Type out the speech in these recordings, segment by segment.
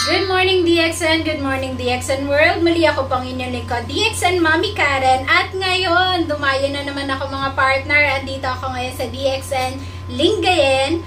Good morning DXN! Good morning DXN World! Muli ako pang inyong lingkod, DXN Mami Karen. At ngayon, dumayo na naman ako mga partner. Andito ako ngayon sa DXN Lingayen.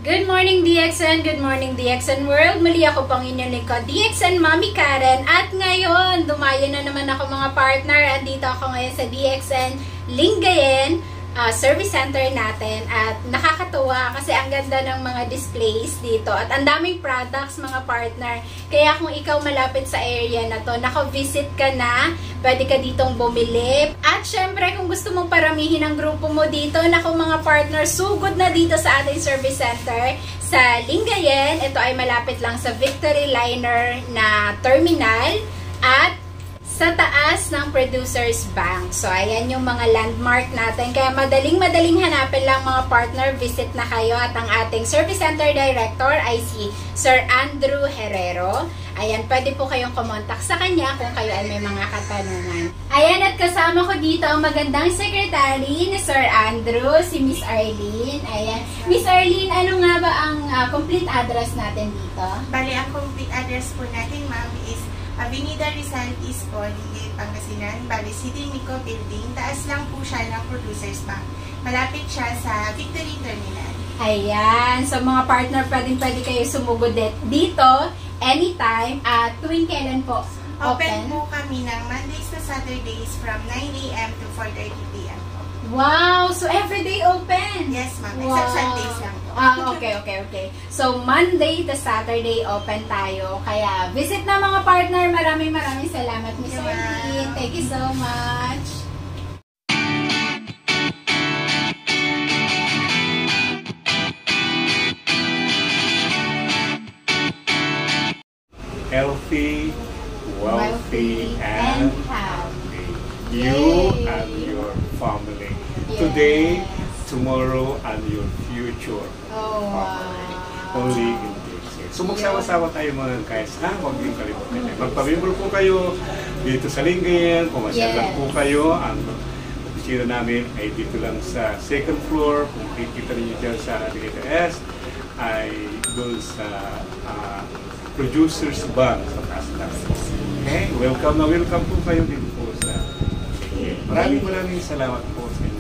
Good morning DXN! Good morning DXN World! Muli ako pang inyong lingkod, DXN Mami Karen. At ngayon, dumayo na naman ako mga partner. Andito ako ngayon sa DXN Lingayen service center natin. At nakakatuwa kasi ang ganda ng mga displays dito. At ang daming products mga partner. Kaya kung ikaw malapit sa area na to, naka-visit ka na, pwede ka ditong bumili. At syempre, kung gusto mong paramihin ang grupo mo dito, naku mga partner, sugod na dito sa ating service center sa Lingayen. Ito ay malapit lang sa Victory Liner na terminal at sa taas ng Producers Bank. So, ayan yung mga landmark natin. Kaya madaling-madaling hanapin lang mga partner. Visit na kayo. At ang ating Service Center Director ay si Sir Andrew Herrero. Ayan, pwede po kayong kumontak sa kanya kung kayo ay may mga katanungan. Ayan, at kasama ko dito ang magandang secretary ni Sir Andrew, si Miss Arlene. Ayan. Miss Arlene, ano nga ba ang complete address natin dito? Bali, ang complete address po natin, ma'am, is Avenida Rizal East po, Lingayen, Pangasinan. Bali, City Mico Building. Taas lang po siya ng Producers Bank. Malapit siya sa Victory Terminal. Ayan. So, mga partner, pwede kayo sumugod dito anytime. At tuwing kailan po? Open po kami ng Mondays to Saturdays from 9 a.m. to 4:30 p.m. po. Wow! So, everyday open? Yes, ma'am. Wow. Except Sundays lang po. Okay. So, Monday to Saturday open tayo. Kaya, visit na mga partner. Maraming salamat, Miss Arlene. Thank you so much. Healthy, wealthy, and happy. You and your family. Yes. Today, tomorrow, and your future. Oh, family. wow. Only in this. So magsawa-sawa tayo mga guys, ha? Huwag niyong kalimutan yan. Magpamimbre po kayo dito sa Lingayen, pumasyal lang po kayo. Ang opisina namin ay dito lang sa second floor. Kung kikita niyo dyan sa Avenida S, ay doon sa Producers Bank sa taas. Okay? Welcome na welcome po kayo dito po sa Lingayen. Maraming salamat po sa inyo.